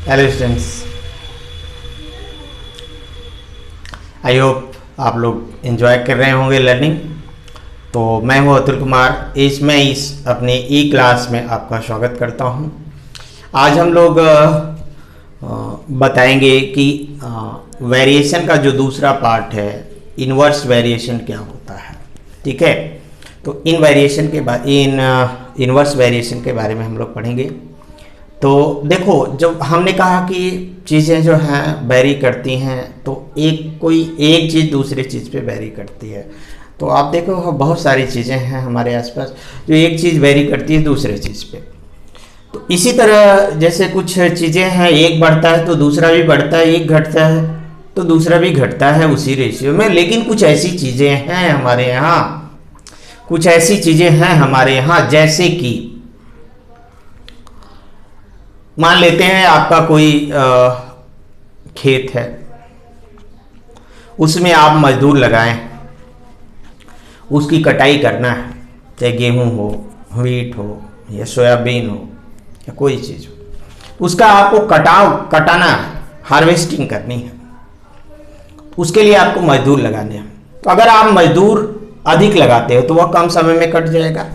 Hello students, I hope आप लोग enjoy कर रहे होंगे लर्निंग। तो मैं हूं अतुल कुमार, मैं इस अपने ई क्लास में आपका स्वागत करता हूं। आज हम लोग बताएंगे कि वेरिएशन का जो दूसरा पार्ट है, इन्वर्स वेरिएशन क्या होता है। ठीक है, तो इन्वर्स वेरिएशन के बारे में हम लोग पढ़ेंगे। तो देखो, जब हमने कहा कि चीज़ें जो हैं वेरी करती हैं, तो कोई एक चीज़ दूसरी चीज़ पे वेरी करती है। तो आप देखो, बहुत सारी चीज़ें हैं हमारे आसपास जो एक चीज़ वेरी करती है दूसरे चीज़ पे। तो इसी तरह जैसे कुछ चीज़ें हैं, एक बढ़ता है तो दूसरा भी बढ़ता है, एक घटता है तो दूसरा भी घटता है उसी रेशियो में। लेकिन कुछ ऐसी चीज़ें हैं हमारे यहाँ, जैसे कि मान लेते हैं आपका कोई खेत है, उसमें आप मजदूर लगाएं, उसकी कटाई करना है, चाहे गेहूं हो, व्हीट हो या सोयाबीन हो या कोई चीज़ हो, उसका आपको कटाना है, हार्वेस्टिंग करनी है। उसके लिए आपको मजदूर लगाने हैं। तो अगर आप मजदूर अधिक लगाते हो तो वह कम समय में कट जाएगा,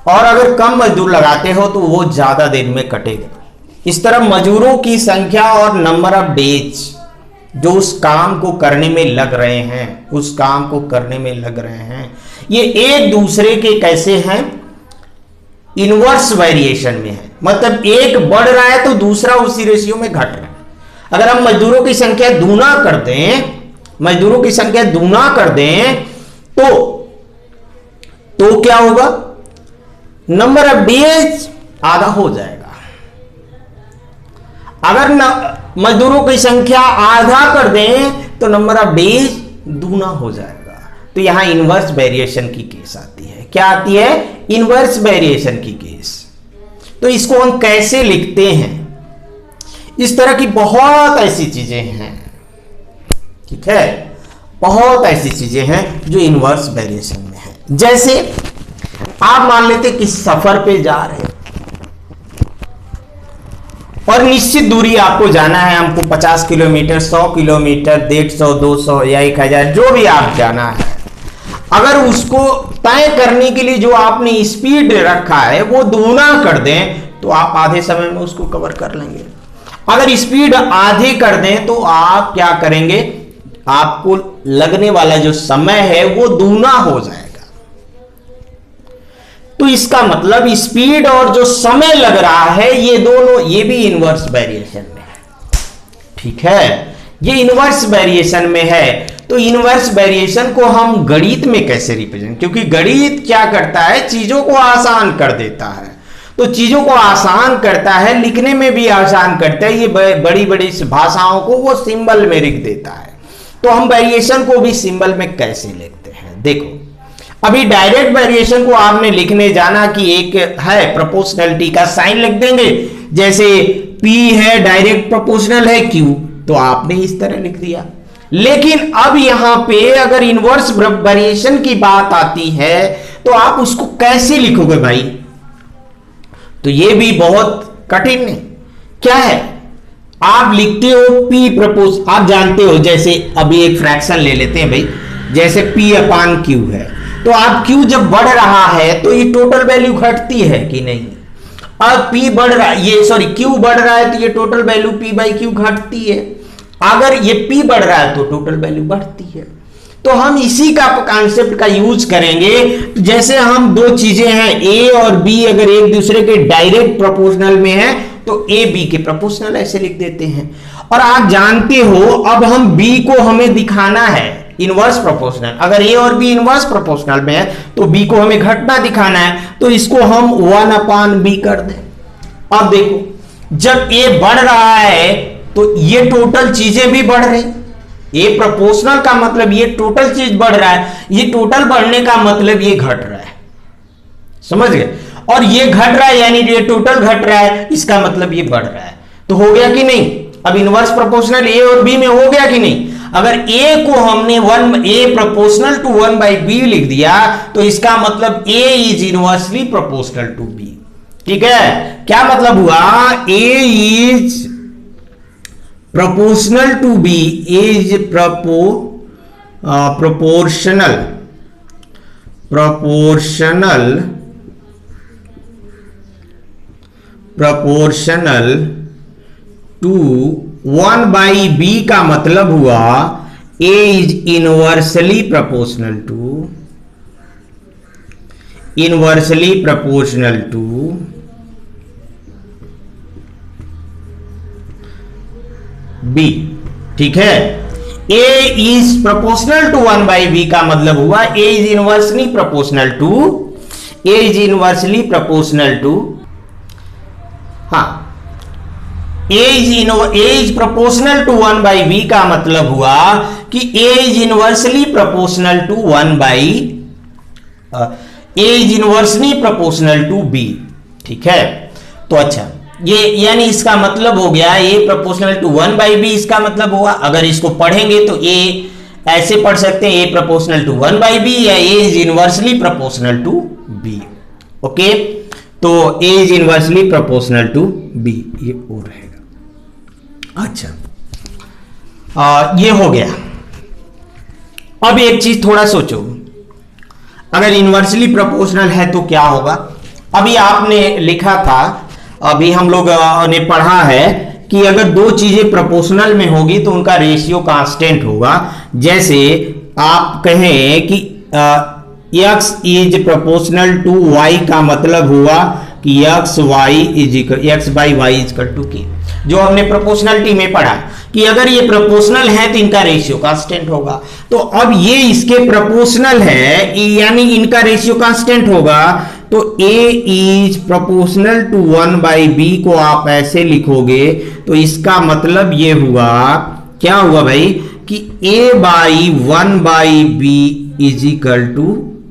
और अगर कम मजदूर लगाते हो तो वो ज़्यादा देर में कटेगा। इस तरह मजदूरों की संख्या और नंबर ऑफ डेज जो उस काम को करने में लग रहे हैं, ये एक दूसरे के कैसे हैं, इनवर्स वेरिएशन में है। मतलब एक बढ़ रहा है तो दूसरा उसी रेशियो में घट रहा है। अगर हम मजदूरों की संख्या दूना कर दें तो क्या होगा, नंबर ऑफ डेज आधा हो जाएगा। अगर मजदूरों की संख्या आधा कर दें तो नंबर ऑफ डेज दूना हो जाएगा। तो यहां इनवर्स वेरिएशन की केस आती है। क्या आती है? इनवर्स वेरिएशन की केस। तो इसको हम कैसे लिखते हैं? इस तरह की बहुत ऐसी चीजें हैं, ठीक है, बहुत ऐसी चीजें हैं जो इनवर्स वेरिएशन में है। जैसे आप मान लेते कि सफर पे जा रहे हैं और निश्चित दूरी आपको जाना है, हमको 50 किलोमीटर, 100 किलोमीटर, 150, 200 या 1000, जो भी आप जाना है। अगर उसको तय करने के लिए जो आपने स्पीड रखा है वो दूना कर दें तो आप आधे समय में उसको कवर कर लेंगे। अगर स्पीड आधे कर दें तो आप क्या करेंगे, आपको लगने वाला जो समय है वो दूना हो जाएगा। तो इसका मतलब स्पीड और जो समय लग रहा है ये दोनों, ये भी इनवर्स वेरिएशन में है। ठीक है, ये इनवर्स वेरिएशन में है। तो इनवर्स वेरिएशन को हम गणित में कैसे रिप्रेजेंट, क्योंकि गणित क्या करता है, चीजों को आसान कर देता है। तो चीजों को आसान करता है, लिखने में भी आसान करता है। ये बड़ी बड़ी भाषाओं को वो सिंबल में लिख देता है। तो हम वेरिएशन को भी सिंबल में कैसे लिखते हैं? देखो, अभी डायरेक्ट वेरिएशन को आपने लिखने जाना कि एक है प्रोपोर्शनलिटी का साइन लिख देंगे, जैसे P है डायरेक्ट प्रोपोर्शनल है Q, तो आपने इस तरह लिख दिया। लेकिन अब यहां पे अगर इनवर्स वेरिएशन की बात आती है तो आप उसको कैसे लिखोगे भाई? तो ये भी बहुत कठिन है। क्या है, आप लिखते हो P प्रपोज, आप जानते हो, जैसे अभी एक फ्रैक्शन ले लेते हैं भाई, जैसे P अपान Q है, तो आप Q जब बढ़ रहा है तो ये टोटल वैल्यू घटती है कि नहीं? अब P बढ़ रहा है, Q बढ़ रहा है तो ये total value P by Q घटती है। अगर ये P बढ़ रहा है तो टोटल वैल्यू बढ़ती है। तो हम इसी का कॉन्सेप्ट का यूज करेंगे। जैसे हम दो चीजें हैं A और B, अगर एक दूसरे के डायरेक्ट प्रोपोर्शनल में है तो A B के प्रोपोर्शनल ऐसे लिख देते हैं। और आप जानते हो, अब हम B को हमें दिखाना है इनवर्स प्रोपोर्शनल। अगर A और B इनवर्स प्रोपोर्शनल में है तो B को हमें घटना दिखाना है, तो इसको हम 1 अपान B कर दें। अब देखो, जब A बढ़ रहा है तो ये टोटल चीजें भी बढ़ रही। A प्रोपोर्शनल का मतलब ये टोटल चीज बढ़ रहा है, ये टोटल बढ़ने का मतलब ये घट रहा है, समझ गए? और ये घट रहा है यानी ये टोटल घट रहा है, इसका मतलब ये बढ़ रहा है। तो हो गया कि नहीं? अब इनवर्स प्रोपोर्शनल A और B में हो गया कि नहीं? अगर A को हमने A proportional to 1 by B लिख दिया तो इसका मतलब A is inversely proportional to B। ठीक है, क्या मतलब हुआ? A इज proportional to b is proportional to 1 by b का मतलब हुआ a is inversely proportional to b। ठीक है, a is proportional to 1 by b का मतलब हुआ a is inversely proportional to हाँ, a is proportional to 1 by b का मतलब हुआ कि a is inversely proportional to 1 by a is inversely proportional to b। ठीक है, तो अच्छा, ये यानी इसका मतलब हो गया a proportional to 1 by b, इसका मतलब हुआ अगर इसको पढ़ेंगे तो a ऐसे पढ़ सकते हैं a proportional to 1 by b या a is inversely proportional to b। Okay, तो a is inversely proportional to b, ये और रहेगा। अच्छा, ये हो गया। अब एक चीज थोड़ा सोचो, अगर इन्वर्सली प्रोपोर्शनल है तो क्या होगा। अभी आपने लिखा था, अभी हम लोग ने पढ़ा है कि अगर दो चीजें प्रोपोर्शनल में होगी तो उनका रेशियो कांस्टेंट होगा। जैसे आप कहें कि x is proportional to y का मतलब हुआ कि x by y equal to k, जो हमने प्रोपोर्शनलिटी में पढ़ा कि अगर ये प्रोपोर्शनल है तो इनका रेशियो कांस्टेंट होगा। तो अब ये इसके प्रोपोर्शनल है यानी इनका रेशियो कांस्टेंट होगा, तो a is proportional to 1 by b को आप ऐसे लिखोगे तो इसका मतलब ये हुआ, क्या हुआ भाई, कि a by 1 by b is equal to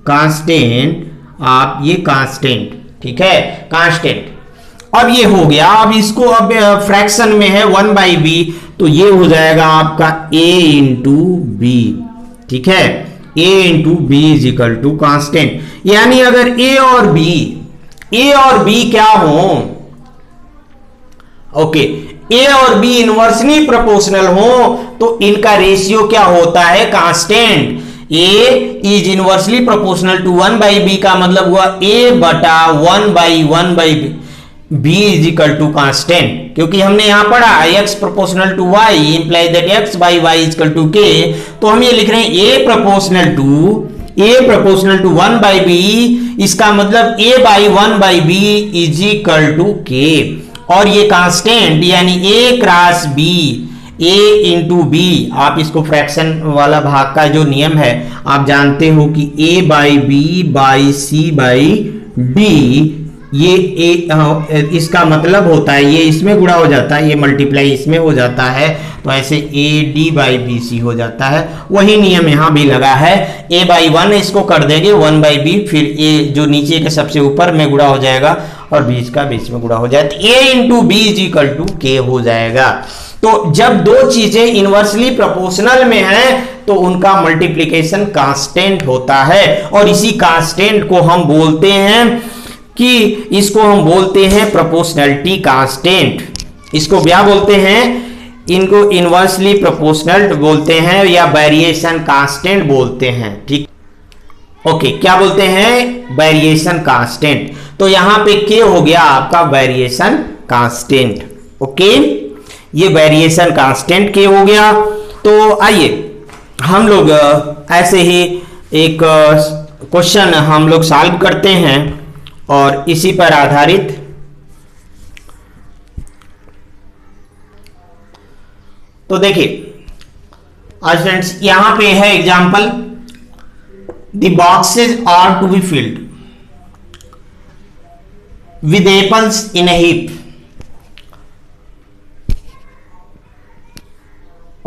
constant, आप ये कांस्टेंट, ठीक है, कांस्टेंट। अब ये हो गया, अब इसको अब फ्रैक्शन में है 1 बाई बी, तो ये हो जाएगा आपका a इंटू बी। ठीक है, a into B is equal to constant, यानी अगर a और b क्या हो, ओके, a और b इनवर्सली प्रोपोर्शनल हो तो इनका रेशियो क्या होता है, constant. a is inversely proportional to 1 by B का मतलब हुआ a बटा 1 by b is equal to constant, क्योंकि हमने यहां पढ़ा x proportional to y imply that x by y is equal to k, तो हम ये लिख रहे हैं a proportional to 1 by b, इसका मतलब a by 1 by b is equal to k, और ये कांस्टेंट यानी a cross b, a into B. आप इसको फ्रैक्शन वाला भाग का जो नियम है आप जानते हो कि a by B by C by D, ये इसका मतलब होता है ये इसमें गुणा हो जाता है, ये मल्टीप्लाई इसमें हो जाता है, तो ऐसे A D by B C हो जाता है। वही नियम यहाँ भी लगा है, a बाई 1 इसको कर देंगे 1 बाई बी, फिर a जो नीचे के सबसे ऊपर में गुणा हो जाएगा और बीच का बीच में गुणा हो जाएगा, तो a into B is equal to K हो जाएगा। तो जब दो चीजें इनवर्सली प्रोपोर्शनल में हैं तो उनका मल्टीप्लिकेशन कांस्टेंट होता है, और इसी कांस्टेंट को हम बोलते हैं कि इसको हम बोलते हैं प्रोपोर्शनलिटी कांस्टेंट। इसको क्या बोलते हैं, इनको इनवर्सली प्रोपोर्शनल बोलते हैं या वेरिएशन कांस्टेंट बोलते हैं। ठीक, ओके, क्या बोलते हैं, वेरिएशन कांस्टेंट। तो यहां पे के हो गया आपका वेरिएशन कांस्टेंट। ओके, ये वेरिएशन कांस्टेंट के हो गया। तो आइए हम लोग ऐसे ही एक क्वेश्चन हम लोग सॉल्व करते हैं और इसी पर आधारित तो देखिए स्टूडेंट्स, यहां पे है example, the boxes are to be filled with apples in a heap.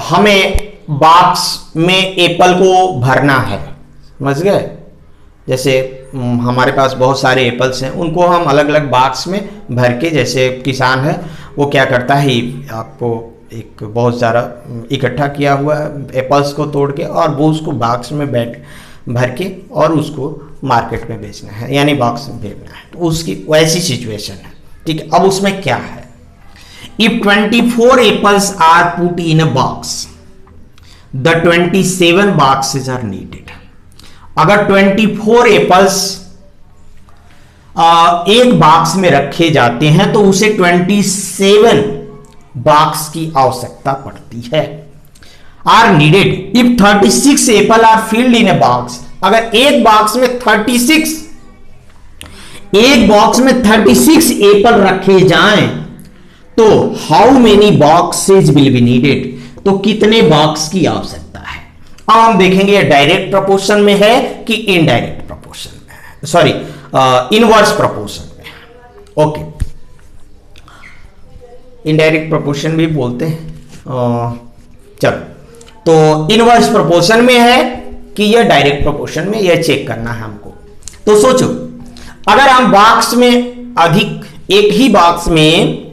हमें बॉक्स में एप्पल को भरना है, समझ गए। जैसे हमारे पास बहुत सारे एप्पल्स हैं, उनको हम अलग अलग बॉक्स में भर के, जैसे किसान है वो क्या करता है, आपको एक बहुत सारा इकट्ठा किया हुआ एप्पल्स को तोड़ के और वो उसको बॉक्स में भर के और उसको मार्केट में बेचना है, यानी बॉक्स में भेजना है, तो उसकी वैसी सिचुएशन है। ठीक है, अब उसमें क्या है, if 24 apples are put in a box, the 27 boxes are needed. अगर 24 एप्पल्स एक बॉक्स में रखे जाते हैं तो उसे 27 बॉक्स की आवश्यकता पड़ती है। Are needed if 36 apple are filled in a box, अगर एक बॉक्स में 36 एप्पल रखे जाएं तो how many boxes will be needed, तो कितने बॉक्स की आवश्यकता है। अब हम देखेंगे डायरेक्ट प्रोपोर्शन में है कि इनडायरेक्ट प्रोपोर्शन में है, सॉरी इनवर्स प्रोपोर्शन में। ओके, इनडायरेक्ट प्रोपोर्शन भी बोलते हैं। चलो, तो इनवर्स प्रोपोर्शन में है कि यह डायरेक्ट प्रोपोर्शन में, यह चेक करना है हमको। तो सोचो, अगर हम बॉक्स में एक ही बॉक्स में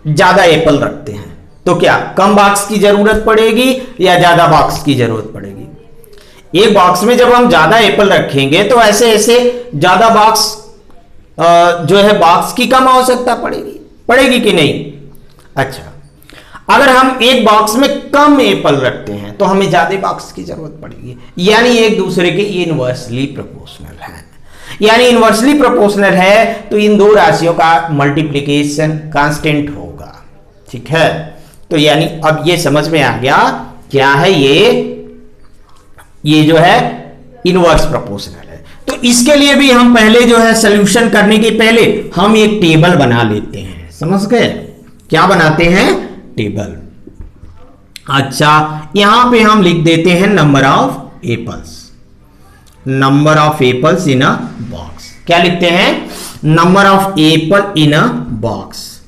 ज्यादा एप्पल रखते हैं तो क्या कम बॉक्स की जरूरत पड़ेगी या ज्यादा बॉक्स की जरूरत पड़ेगी। एक बॉक्स में जब हम ज्यादा एप्पल रखेंगे तो ऐसे ऐसे ज्यादा बॉक्स जो है बॉक्स की कम आवश्यकता पड़ेगी कि नहीं। अच्छा, अगर हम एक बॉक्स में कम एप्पल रखते हैं तो हमें ज्यादा बॉक्स की जरूरत पड़ेगी, यानी एक दूसरे के इनवर्सली प्रोपोर्शनल है। यानी इनवर्सली प्रोपोर्शनल है तो इन दो राशियों का मल्टीप्लिकेशन कांस्टेंट होगा, ठीक है। तो यानी अब ये समझ में आ गया क्या है ये जो है इनवर्स प्रोपोर्शनल है। तो इसके लिए भी हम पहले जो है सॉल्यूशन करने के पहले हम एक टेबल बना लेते हैं, समझ गए। क्या बनाते हैं? टेबल। अच्छा, यहां पे हम लिख देते हैं number of apples in a box. क्या लिखते हैं? Number of apple in a box.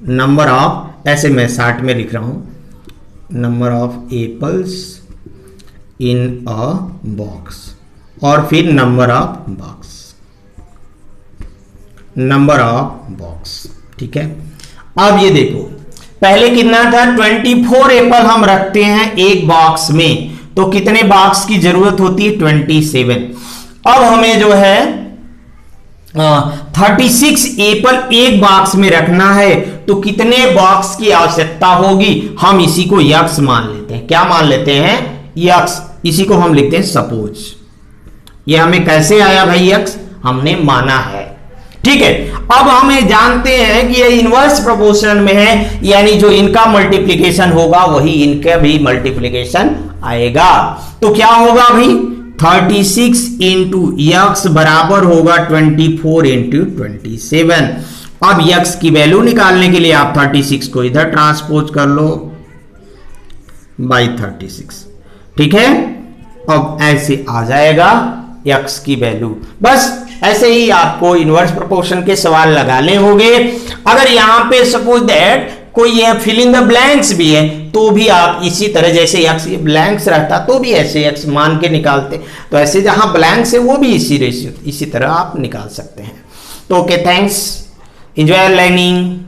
Number of, ऐसे मैं शार्ट में लिख रहा हूं, number of apples in a box, और फिर नंबर ऑफ बॉक्स, ठीक है। अब ये देखो, पहले कितना था? 24 एप्पल हम रखते हैं एक बॉक्स में, तो कितने बॉक्स की जरूरत होती है? 27। अब हमें जो है 36 एप्पल एक बॉक्स में रखना है, तो कितने बॉक्स की आवश्यकता होगी? हम इसी को यक्स मान लेते हैं। क्या मान लेते हैं? यक्स। इसी को हम लिखते हैं सपोज। ये हमें कैसे आया भाई? यक्स हमने माना है, ठीक है। अब हमें जानते हैं कि ये इनवर्स प्रोपोर्शन में है, यानी जो इनका मल्टीप्लिकेशन होगा वही इनका भी मल्टीप्लिकेशन आएगा। तो क्या होगा भाई? 36 इंटू यक्स बराबर होगा 24 इंटू 27। अब यक्स की वैल्यू निकालने के लिए आप 36 को इधर ट्रांसपोज कर लो बाई 36, ठीक है। अब ऐसे आ जाएगा यक्स की वैल्यू। बस ऐसे ही आपको इनवर्स प्रोपोर्शन के सवाल लगाने होंगे। अगर यहां पे सपोज दैट कोई ये फिल इन द ब्लैंक्स भी है तो भी आप इसी तरह, जैसे यक्स ब्लैंक्स रहता तो भी ऐसे यक्स मान के निकालते, तो ऐसे जहां ब्लैंक्स है वो भी इसी रेशियो इसी तरह आप निकाल सकते हैं। तो ओके, थैंक्स, एंजॉय लर्निंग।